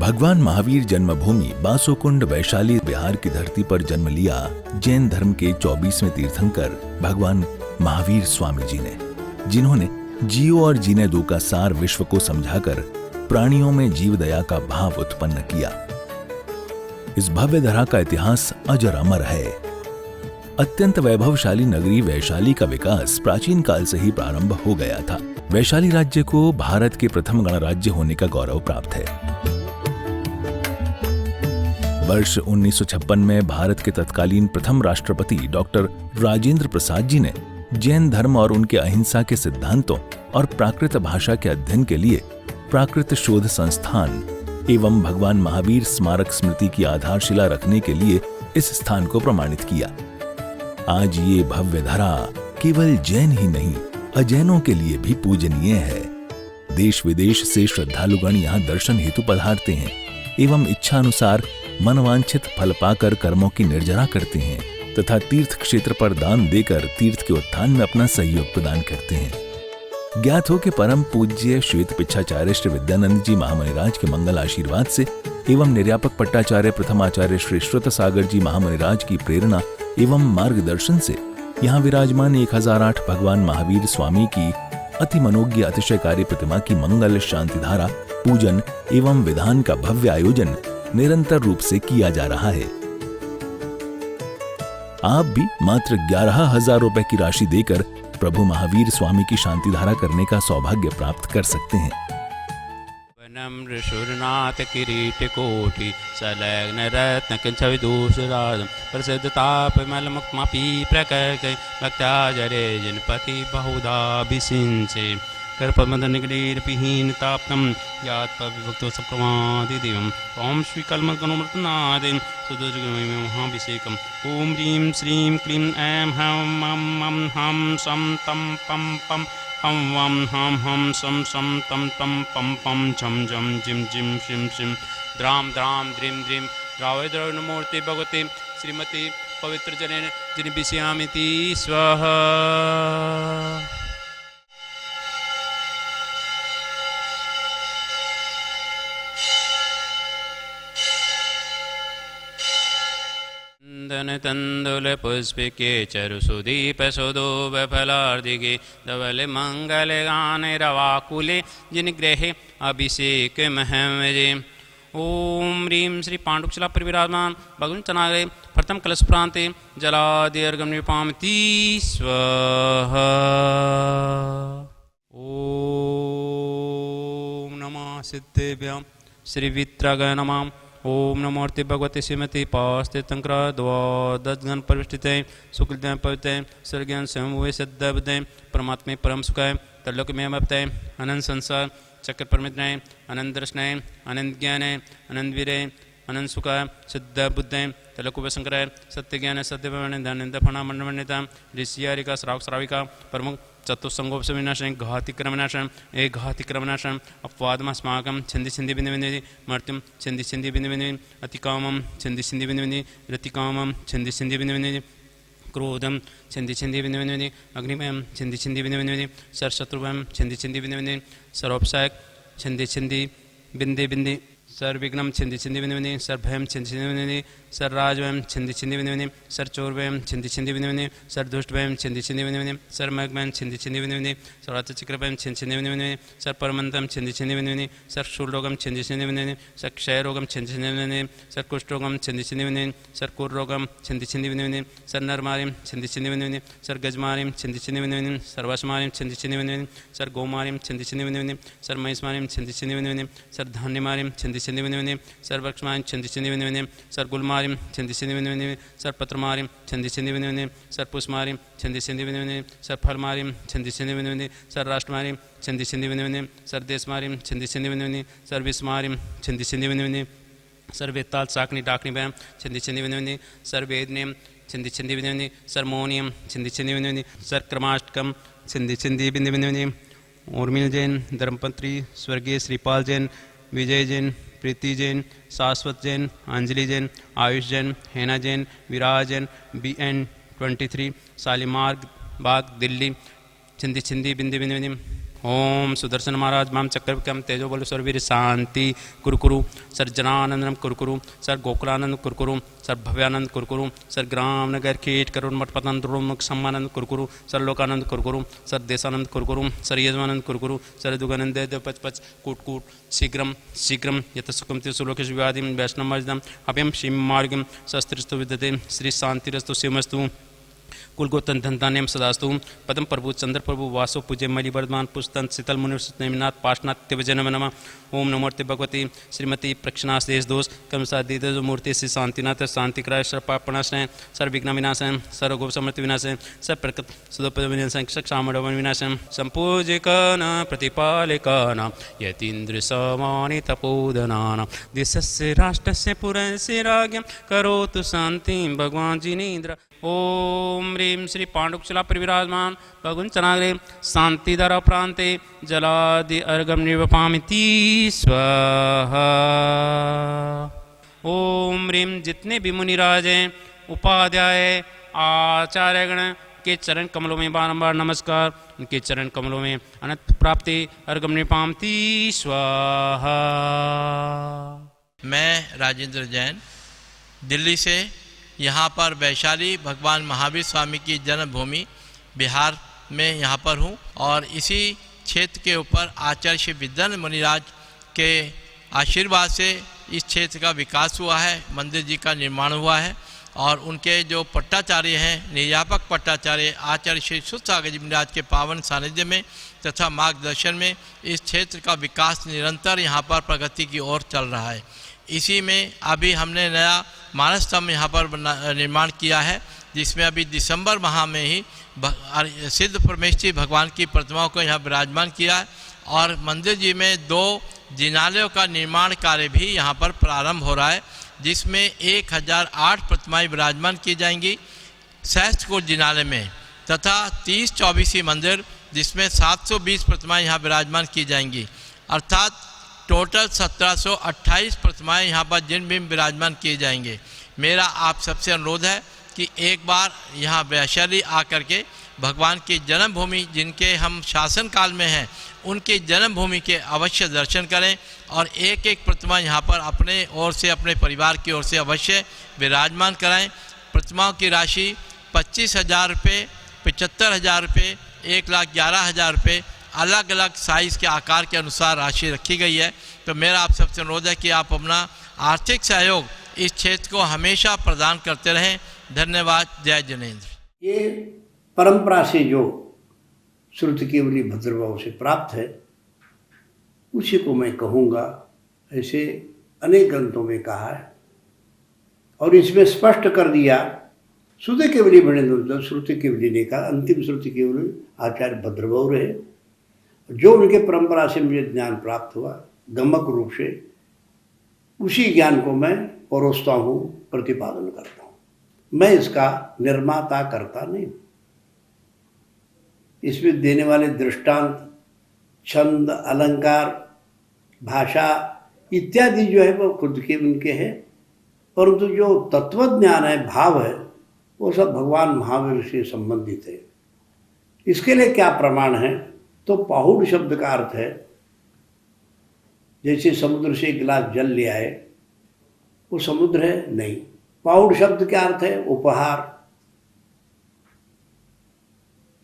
भगवान महावीर जन्मभूमि बासोकुंड वैशाली बिहार की धरती पर जन्म लिया जैन धर्म के 24वें तीर्थंकर भगवान महावीर स्वामी जी ने, जिन्होंने जियो और जीने दो का सार विश्व को समझाकर प्राणियों में जीव दया का भाव उत्पन्न किया। इस भव्य धरा का इतिहास अजर अमर है। अत्यंत वैभवशाली नगरी वैशाली का विकास प्राचीन काल से ही प्रारंभ हो गया था। वैशाली राज्य को भारत के प्रथम गणराज्य होने का गौरव प्राप्त है। वर्ष 1956 में भारत के तत्कालीन प्रथम राष्ट्रपति डॉक्टर राजेंद्र प्रसाद जी ने जैन धर्म और उनके अहिंसा के सिद्धांतों और प्राकृत भाषा के अध्ययन के लिए प्राकृत शोध संस्थान एवं भगवान महावीर स्मारक स्मृति की आधारशिला रखने के लिए इस स्थान को प्रमाणित किया। आज ये भव्य धरा केवल जैन ही नहीं, अजैनों के लिए भी पूजनीय है। देश विदेश से श्रद्धालुगण यहाँ दर्शन हेतु पधारते हैं एवं इच्छा अनुसार मनवांछित फल पाकर कर्मों की निर्जरा करते हैं तथा तीर्थ क्षेत्र पर दान देकर तीर्थ के उत्थान में अपना सहयोग प्रदान करते हैं। ज्ञात हो कि परम पूज्य श्वेत पिच्छाचार्य श्री विद्यानंद जी महामुनिराज के मंगल आशीर्वाद से एवं निर्यापक पट्टाचार्य प्रथमाचार्य श्री श्रुत सागर जी महामुनिराज की प्रेरणा एवं मार्गदर्शन से यहाँ विराजमान 1008 भगवान महावीर स्वामी की अति मनोज्ञ अतिशयकारी प्रतिमा की मंगल शांति धारा पूजन एवं विधान का भव्य आयोजन निरंतर रूप से किया जा रहा है। आप भी मात्र 11,000 रुपए की राशि देकर प्रभु महावीर स्वामी की शांति धारा करने का सौभाग्य प्राप्त कर सकते हैं। नम्र सुरनाथ किरीट कोटि सलग्न रत्न किंचविदूषराजं प्रसिद्ध ताप मल मुक्तमापि प्रकर्क भक्त्याजरे जनपति बहुधा विसिंचे कर्पमदनिगलीरपिहीन ताप्तं यात्पविभक्तो सप्रमादिदेवं ओम श्री कलमगणमृतनादेन सुदुर्गमय महाभिषेकम् ओम ह्रीं श्रीं क्लीं ऐं हं मं मं हं सं तं पं पं हं वं हं हं सं सं तं तं पं पं झं झं जिं जिं शिं शिं द्रां द्रां द्रीं द्रीं द्रावय द्रवणमूर्ति भगवते श्रीमती पवित्रजनेन जिनिबिष्यामिति स्वाहा। तंदुल पुष्पिके चरुसुदीप सुदूप फलार्दिके धवल मंगल गाने रवाकुले जिन ग्रहे अभिषेक महमजे। ओम ह्रीं श्री पांडुशिला पर विराजमान भगवान चनागे प्रथम कलश प्रांते जलादिर्गम निपामति स्वाहा। ओम नमः सिद्धेभ्यां श्री वित्रागाय नमः। ओम नमोर्ति भगवते श्रीमती पास्ते तंक्रा द्वादशगण परिष्ठिते शुक्लज्ञान पविते स्वर्ज्ञान स्वयं सिद्धबुद्धे परमात्मे परम सुखाय तल्लोक में भवते अनंत संसार चक्र परमित्राय अनंत दर्शनाय अनंत ज्ञानाय अनंत वीराय अनंत सुखाय सिद्ध बुद्धे तल्लोक शंकराय सत्य ज्ञान सत्य धनंद फणा मंडमण्डिता ऋषियारिका श्रावक श्राविका प्रमुख चतुस्संगोप से विनाशन घातिक्रमनाशन एक घातिक्रमनाशन अपवादमस्माकं छिंदी छिंदी बिंदु बिंदु मर्त्यम छिंदी छिंदी बिंदु बिंदु अतिकामम छिंदी छिंदी बिंदु बिंदु रतिकामम छिंदी छिंदी बिंदु बिंदु क्रोधम छिंदी छिंदी बिंदु बिंदु अग्निमयम छिंदी छिंदी बिंदु बिंदु सर्वशत्रुभयम छिंदी छिंदी बिंदु बिंदु सर्वोपसायक छिंदी छिंदी बिंदु बिंदु सर्विघ्नम छिंदी छिंदी बिंदु बिंदु सर्भयम छिंदी छिंदी बिंदु बिंदु सर्राजवयम छिंदी छिंदी बिंदु बिंदु सर्चोरवयम छिंदी छिंदी बिंदु बिंदु सर्दुष्टवयम छिंदी छिंदी बिंदु बिंदु सर्मग्मयम छिंदी छिंदी बिंदु बिंदु सर्वातचिक्रवयम छिंदी छिंदी बिंदु बिंदु सर्परमंतम छिंदी छिंदी बिंदु बिंदु सर्शूलरोगम छिंदी छिंदी बिंदु बिंदु सर्क्षयरोगम छिंदी छिंदी बिंदु बिंदु सर्कुष्ठरोगम छिंदी छिंदी बिंदु बिंदु सर्कुरोगम छिंदी छिंदी बिंदु बिंदु सर्नरमारिम छिंदी छिंदी बिंदु बिंदु सर्गजमारिम छिंदी छिंदी बिंदु बिंदु सर्वशमारिम छिंदी छिंदी बिंदु बिंदु सर्गोमारिम छिंदी छिंदी बिंदु बिंदु सर्महिष्मारिम छिंदी छिंदी बिंदु बिंदु सर्धान्यमारिम छिंदी छिंदी बिंदु बिंदु सर्वक्षमारिम छिंदी छिंदी बिंदु बिंदु सर्गुलमारिम छिंदी छिंदी बिंदु बिंदु सर्पत्रमारिम छिंदी छिंदी बिंदु बिंदु सर्पुष्मारिम छिंदी छिंदी बिंदु बिंदु सर्फलमारिम छिंदी छिंदी बिंदु बिंदु सर्राष्ट्रमारिम छिंदी छिंदी बिंदु बिंदु सर्देशमारिम छिंदी छिंदी बिंदु बिंदु सर्विस्मारिम छिंदी छिंदी बिंदु बिंदु सर्वेताल साकनी डाकनी बैम छिंदी छिंदी बिंदु बिंदु सर्वेदनेम छिंदी छिंदी बिंदु बिंदु सर्मोनियम छिंदी छिंदी बिंदु बिंदु सर्क्रमाष्टकम छिंदी छिंदी बिंदु बिंदु बिंदु उर्मिल जैन धर्मपत्री स्वर्गीय श्रीपाल जैन विजय जैन प्रीति जैन शाश्वत जैन अंजलि जैन आयुष जैन हेना जैन विराज जैन BN23 शालीमार्ग बाग दिल्ली छिंदी छिंदी बिंदु बिंदु बिंदु ओम सुदर्शन महाराज माम चक्रविक्रम तेजो बल सुरवीर शांति कुरकुरु सर जनानंदनम कुरकुरु सर गोकुलानंद कुरकुरु सर भव्यानंद कुरकुरु सर ग्राम नगर कीट करुण मठ पतन द्रोमुख सम्मानंद कुरकुरु सर लोकानंद कुरकुरु सर देशानंद कुरकुरु सर यजमानंद कुरकुरु सर दुगानंद देव पच पच कूट कूट शीघ्रम शीघ्रम यत सुखम सुलोकेश विवादिम वैष्णवमर्जनम अभ्यम शिव मार्गम शस्त्रस्तु विद्यते श्री शांतिरस्तु शिवमस्तु कुलगोतन धनधान्यम सदास्तु पदम प्रभु चंद्र प्रभु वासो पूज्य मलि वर्धमान पुस्तन शीतल मुनिनाथ पाशनाथ तिवजनम नमः ओम नमोर्ते भगवती श्रीमती प्रक्षणास देश दोष कर्मसादीद मूर्ति श्री शांतिनाथ शांतिक्राय सर्पापणाशय सर्विघ्न विनाशय सर्वगोप समृद्धि विनाशय सप्रकट सुदोपद विनाशय क्षामडवन विनाशय संपूजिकन प्रतिपालिकन यतीन्द्र समानि तपोधनान देशस्य राष्ट्रस्य पुरस्य राज्ञं करोतु शांति भगवान जिनेन्द्र ओम ह्रीं श्री पांडुकुशला परिविराजमान भगुन चनाग्रे शांतिधरा प्रांते जलादि अर्घम निर्वपामिति स्वाहा। ओम ह्रीं जितने भी मुनिराज हैं उपाध्याय आचार्यगण के चरण कमलों में बारंबार नमस्कार, उनके चरण कमलों में अनंत प्राप्ति अर्घम निर्वपामिति स्वाहा। मैं राजेंद्र जैन दिल्ली से यहाँ पर वैशाली भगवान महावीर स्वामी की जन्मभूमि बिहार में यहाँ पर हूँ और इसी क्षेत्र के ऊपर आचार्य श्री विद्यानंद मुनिराज के आशीर्वाद से इस क्षेत्र का विकास हुआ है, मंदिर जी का निर्माण हुआ है और उनके जो पट्टाचार्य हैं निर्यापक पट्टाचार्य आचार्य श्री सुसागर जी मुनिराज के पावन सानिध्य में तथा मार्गदर्शन में इस क्षेत्र का विकास निरंतर यहाँ पर प्रगति की ओर चल रहा है। इसी में अभी हमने नया मानस स्तंभ यहाँ पर निर्माण किया है, जिसमें अभी दिसंबर माह में ही सिद्ध परमेश्वरी भगवान की प्रतिमाओं को यहाँ विराजमान किया है और मंदिर जी में 2 जिनालयों का निर्माण कार्य भी यहाँ पर प्रारंभ हो रहा है, जिसमें 1008 प्रतिमाएं विराजमान की जाएंगी सहस्त्रकूट जिनालय में तथा 30-24 मंदिर जिसमें 720 प्रतिमाएं यहाँ विराजमान की जाएंगी, अर्थात टोटल 1728 प्रतिमाएं यहाँ पर जिन भी विराजमान किए जाएंगे। मेरा आप सबसे अनुरोध है कि एक बार यहाँ वैशाली आकर के भगवान की जन्मभूमि जिनके हम शासन काल में हैं उनकी जन्मभूमि के अवश्य दर्शन करें और एक एक प्रतिमा यहाँ पर अपने ओर से अपने परिवार की ओर से अवश्य विराजमान कराएं। प्रतिमाओं की राशि 25,000 रुपये, 75,000 रुपये, 1,11,000 रुपये अलग अलग साइज़ के आकार के अनुसार राशि रखी गई है। तो मेरा आप सबसे अनुरोध है कि आप अपना आर्थिक सहयोग इस क्षेत्र को हमेशा प्रदान करते रहें। धन्यवाद। जय जिनेन्द्र। ये परंपरा से जो श्रुति केवली भद्रभाव से प्राप्त है उसी को मैं कहूँगा। ऐसे अनेक ग्रंथों में कहा है और इसमें स्पष्ट कर दिया। श्रुति केवली भणेन्द्र श्रुति केवली ने कहा, अंतिम श्रुति केवली आचार्य भद्रभाव रहे। जो उनके परंपरा से मुझे ज्ञान प्राप्त हुआ गमक रूप से, उसी ज्ञान को मैं परोसता हूँ, प्रतिपादन करता हूँ। मैं इसका निर्माता करता नहीं। इसमें देने वाले दृष्टांत, छंद, अलंकार, भाषा इत्यादि जो है वो खुद के उनके हैं, परंतु जो तत्वज्ञान है, भाव है, वो सब भगवान महावीर से संबंधित है। इसके लिए क्या प्रमाण है? तो पाहुड़ शब्द का अर्थ है जैसे समुद्र से एक गिलास जल ले आए, वो समुद्र है नहीं। पाहुड़ शब्द का अर्थ है उपहार।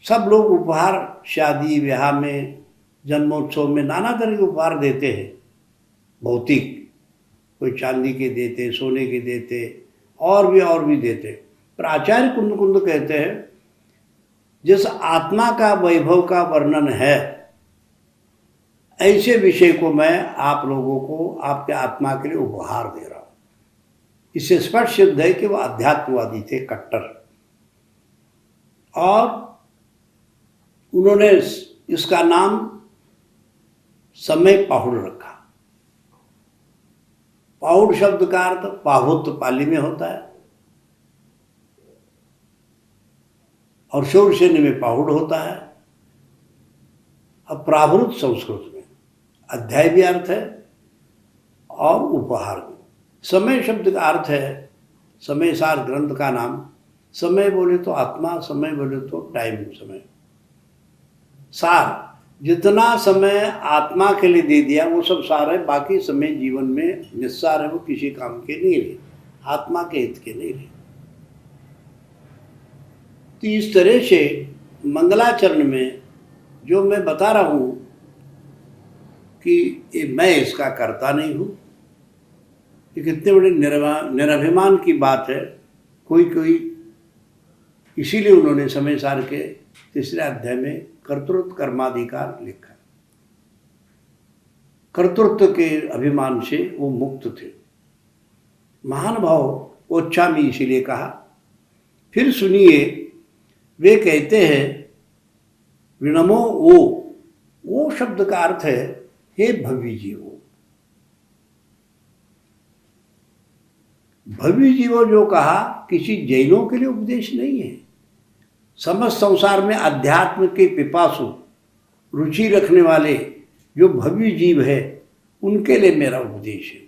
सब लोग उपहार शादी ब्याह में, जन्मोत्सव में नाना तरह के उपहार देते हैं। भौतिक, कोई चांदी के देते, सोने के देते, और भी देते। पर आचार्य कुंद कुंद कहते हैं जिस आत्मा का वैभव का वर्णन है, ऐसे विषय को मैं आप लोगों को आपके आत्मा के लिए उपहार दे रहा हूँ। इससे स्पष्ट सिद्ध है कि वो अध्यात्मवादी थे, कट्टर। और उन्होंने इसका नाम समय पाहुड़ रखा। पाहुड़ शब्द का अर्थ पाहुत पाली में होता है और शौरसेनी में पाहुड़ होता है। अब प्रावृत संस्कृत में अध्याय भी अर्थ है और उपहार भी। समय शब्द का अर्थ है, समय सार ग्रंथ का नाम। समय बोले तो आत्मा, समय बोले तो टाइम, समय सार जितना समय आत्मा के लिए दे दिया वो सब सारे बाकी समय जीवन में निस्सार है, वो किसी काम के नहीं रहे, आत्मा के हित के नहीं रहे। तो इस तरह से मंगलाचरण में जो मैं बता रहा हूँ कि मैं इसका करता नहीं हूँ, ये कितने बड़े निरभिमान की बात है। कोई इसीलिए उन्होंने समय सार के 3 अध्याय में कर्तृत्व कर्माधिकार लिखा। कर्तृत्व के अभिमान से वो मुक्त थे। महानुभाव ओच्छामी इसीलिए कहा। फिर सुनिए, वे कहते हैं विनमो वो शब्द का अर्थ है हे भव्य जीवो। भव्य जीवो जो कहा किसी जैनों के लिए उपदेश नहीं है। समस्त संसार में अध्यात्म के पिपासु रुचि रखने वाले जो भव्य जीव है उनके लिए मेरा उपदेश है।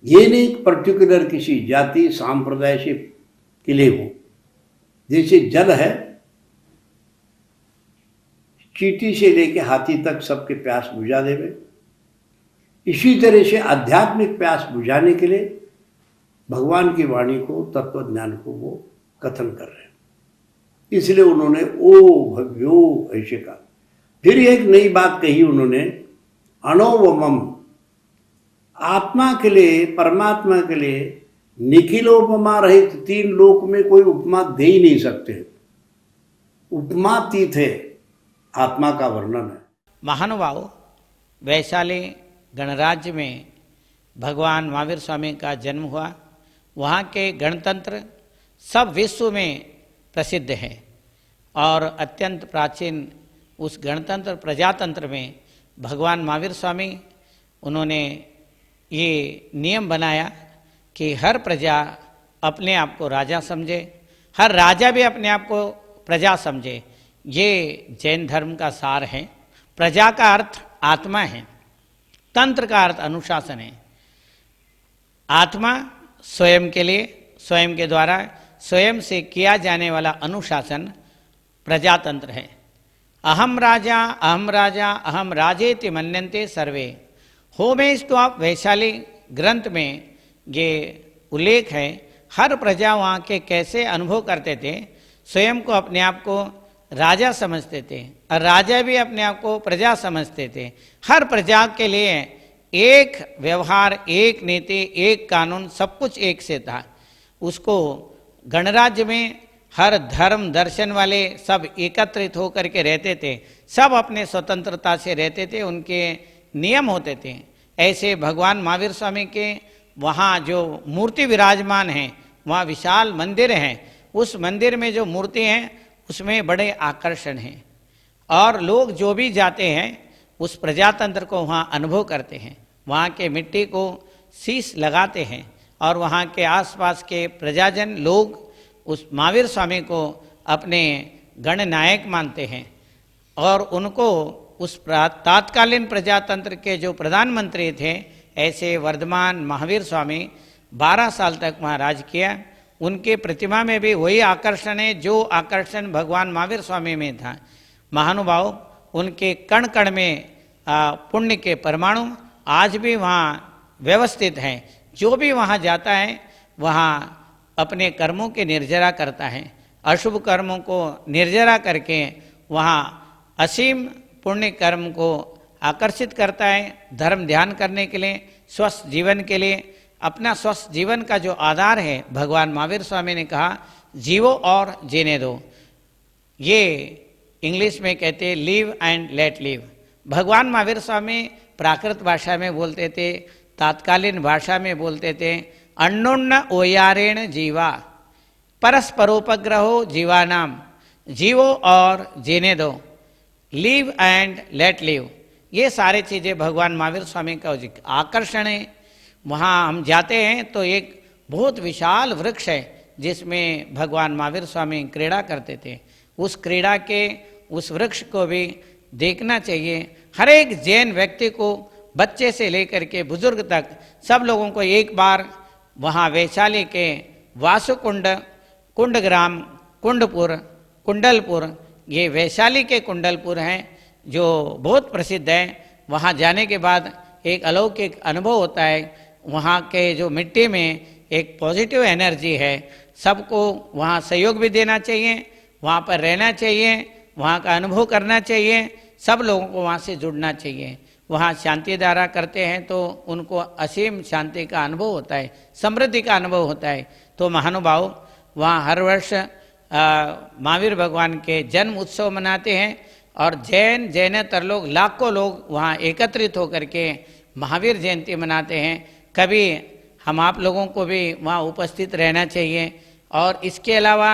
ये नहीं पर्टिकुलर किसी जाति सांप्रदाय से के लिए हो। जैसे जल है, चींटी से लेके हाथी तक सबके प्यास बुझा देवे, इसी तरह से आध्यात्मिक प्यास बुझाने के लिए भगवान की वाणी को, तत्व ज्ञान को वो कथन कर रहे हैं। इसलिए उन्होंने ओ भव्यो ऐसे कहा। फिर एक नई बात कही उन्होंने, अणोवमम, आत्मा के लिए, परमात्मा के लिए निखिलोपमा रहित 3 लोक में कोई उपमा दे ही नहीं सकते। उपमातीत है, आत्मा का वर्णन है। महानुभाव, वैशाली गणराज्य में भगवान महावीर स्वामी का जन्म हुआ। वहाँ के गणतंत्र सब विश्व में प्रसिद्ध है और अत्यंत प्राचीन उस गणतंत्र प्रजातंत्र में भगवान महावीर स्वामी उन्होंने ये नियम बनाया कि हर प्रजा अपने आप को राजा समझे, हर राजा भी अपने आप को प्रजा समझे। ये जैन धर्म का सार है। प्रजा का अर्थ आत्मा है, तंत्र का अर्थ अनुशासन है। आत्मा स्वयं के लिए, स्वयं के द्वारा स्वयं से किया जाने वाला अनुशासन प्रजातंत्र है। अहम राजा अहम राजेति मन्यन्ते सर्वे। होमेस्टॉप वैशाली ग्रंथ में ये उल्लेख है। हर प्रजा वहाँ के कैसे अनुभव करते थे, स्वयं को अपने आप को राजा समझते थे और राजा भी अपने आप को प्रजा समझते थे। हर प्रजा के लिए एक व्यवहार, एक नीति, एक कानून, सब कुछ एक से था। उसको गणराज्य में हर धर्म दर्शन वाले सब एकत्रित होकर के रहते थे, सब अपने स्वतंत्रता से रहते थे, उनके नियम होते थे। ऐसे भगवान महावीर स्वामी के वहाँ जो मूर्ति विराजमान है, वहाँ विशाल मंदिर हैं। उस मंदिर में जो मूर्ति हैं उसमें बड़े आकर्षण हैं और लोग जो भी जाते हैं उस प्रजातंत्र को वहाँ अनुभव करते हैं। वहाँ के मिट्टी को शीश लगाते हैं और वहाँ के आसपास के प्रजाजन लोग उस महावीर स्वामी को अपने गणनायक मानते हैं और उनको उस तात्कालीन प्रजातंत्र के जो प्रधानमंत्री थे, ऐसे वर्धमान महावीर स्वामी 12 साल तक वहाँ राज किया। उनके प्रतिमा में भी वही आकर्षण है जो आकर्षण भगवान महावीर स्वामी में था। महानुभाव, उनके कण कण में पुण्य के परमाणु आज भी वहाँ व्यवस्थित हैं। जो भी वहाँ जाता है वहाँ अपने कर्मों के निर्जरा करता है, अशुभ कर्मों को निर्जरा करके वहाँ असीम पुण्य कर्म को आकर्षित करता है। धर्म ध्यान करने के लिए, स्वस्थ जीवन के लिए, अपना स्वस्थ जीवन का जो आधार है, भगवान महावीर स्वामी ने कहा जीवो और जीने दो। ये इंग्लिश में कहते हैं लिव एंड लेट लिव। भगवान महावीर स्वामी प्राकृत भाषा में बोलते थे, तात्कालीन भाषा में बोलते थे। अन्योन्य ओयारेण जीवा परस्परोपग्रहो जीवानाम, जीवो और जीने दो, लिव एंड लेट लिव। ये सारे चीज़ें भगवान महावीर स्वामी का आकर्षण है। वहाँ हम जाते हैं तो एक बहुत विशाल वृक्ष है जिसमें भगवान महावीर स्वामी क्रीड़ा करते थे। उस क्रीड़ा के उस वृक्ष को भी देखना चाहिए। हर एक जैन व्यक्ति को, बच्चे से लेकर के बुजुर्ग तक, सब लोगों को एक बार वहाँ वैशाली के वासुकुंड, कुंडग्राम, कुंडपुर, कुंडलपुर, ये वैशाली के कुंडलपुर हैं जो बहुत प्रसिद्ध है। वहाँ जाने के बाद एक अलौकिक अनुभव होता है। वहाँ के जो मिट्टी में एक पॉजिटिव एनर्जी है। सबको वहाँ सहयोग भी देना चाहिए, वहाँ पर रहना चाहिए, वहाँ का अनुभव करना चाहिए, सब लोगों को वहाँ से जुड़ना चाहिए। वहाँ शांति धारा करते हैं तो उनको असीम शांति का अनुभव होता है, समृद्धि का अनुभव होता है। तो महानुभाव वहाँ हर वर्ष महावीर भगवान के जन्म उत्सव मनाते हैं और जैनेतर लोग, लाखों लोग वहाँ एकत्रित होकर के महावीर जयंती मनाते हैं। कभी हम आप लोगों को भी वहाँ उपस्थित रहना चाहिए। और इसके अलावा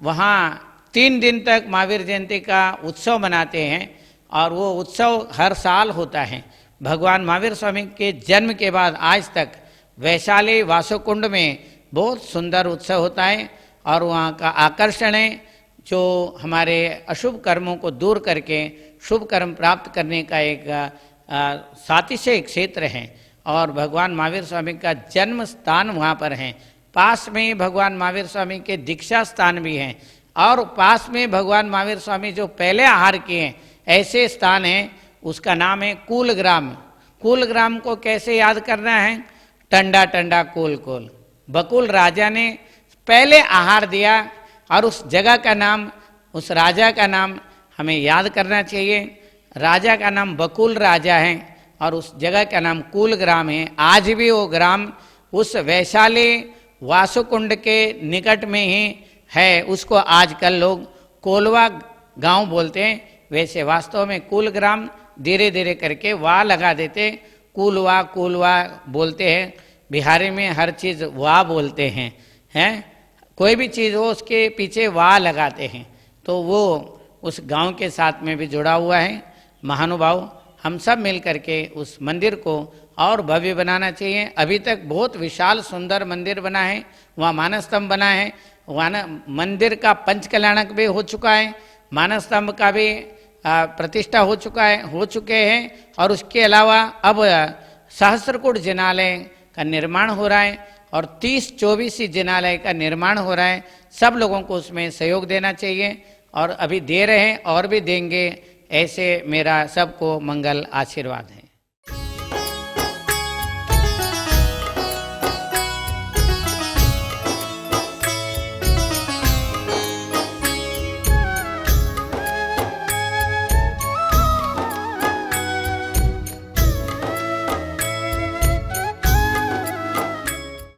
वहाँ 3 दिन तक महावीर जयंती का उत्सव मनाते हैं और वो उत्सव हर साल होता है। भगवान महावीर स्वामी के जन्म के बाद आज तक वैशाली वासुकुंड में बहुत सुंदर उत्सव होता है और वहाँ का आकर्षण है जो हमारे अशुभ कर्मों को दूर करके शुभ कर्म प्राप्त करने का एक सातिशय क्षेत्र है। और भगवान महावीर स्वामी का जन्म स्थान वहाँ पर है। पास में ही भगवान महावीर स्वामी के दीक्षा स्थान भी हैं और पास में भगवान महावीर स्वामी जो पहले आहार किए हैं ऐसे स्थान है। उसका नाम है कूलग्राम। कूलग्राम को कैसे याद करना है? टंडा टंडा कोल कोल। बकुल राजा ने पहले आहार दिया और उस जगह का नाम, उस राजा का नाम हमें याद करना चाहिए। राजा का नाम बकुल राजा है और उस जगह का नाम कूलग्राम है। आज भी वो ग्राम उस वैशाली वासुकुंड के निकट में ही है। उसको आजकल लोग कोलवा गांव बोलते हैं। वैसे वास्तव में कूलग्राम धीरे धीरे करके वाह लगा देते, कूलवा कूलवा बोलते हैं। बिहारी में हर चीज़ वाह बोलते हैं कोई भी चीज़ हो उसके पीछे वाह लगाते हैं। तो वो उस गांव के साथ में भी जुड़ा हुआ है। महानुभाव हम सब मिल करके उस मंदिर को और भव्य बनाना चाहिए। अभी तक बहुत विशाल सुंदर मंदिर बना है, वहाँ मानस स्तंभ बना है, वहाँ मंदिर का पंचकल्याणक भी हो चुका है, मानस स्तंभ का भी प्रतिष्ठा हो चुके हैं और उसके अलावा अब सहस्त्रकूट जिनालय का निर्माण हो रहा है और 30-24 जिनालय का निर्माण हो रहा है। सब लोगों को उसमें सहयोग देना चाहिए और अभी दे रहे हैं और भी देंगे। ऐसे मेरा सबको मंगल आशीर्वाद है।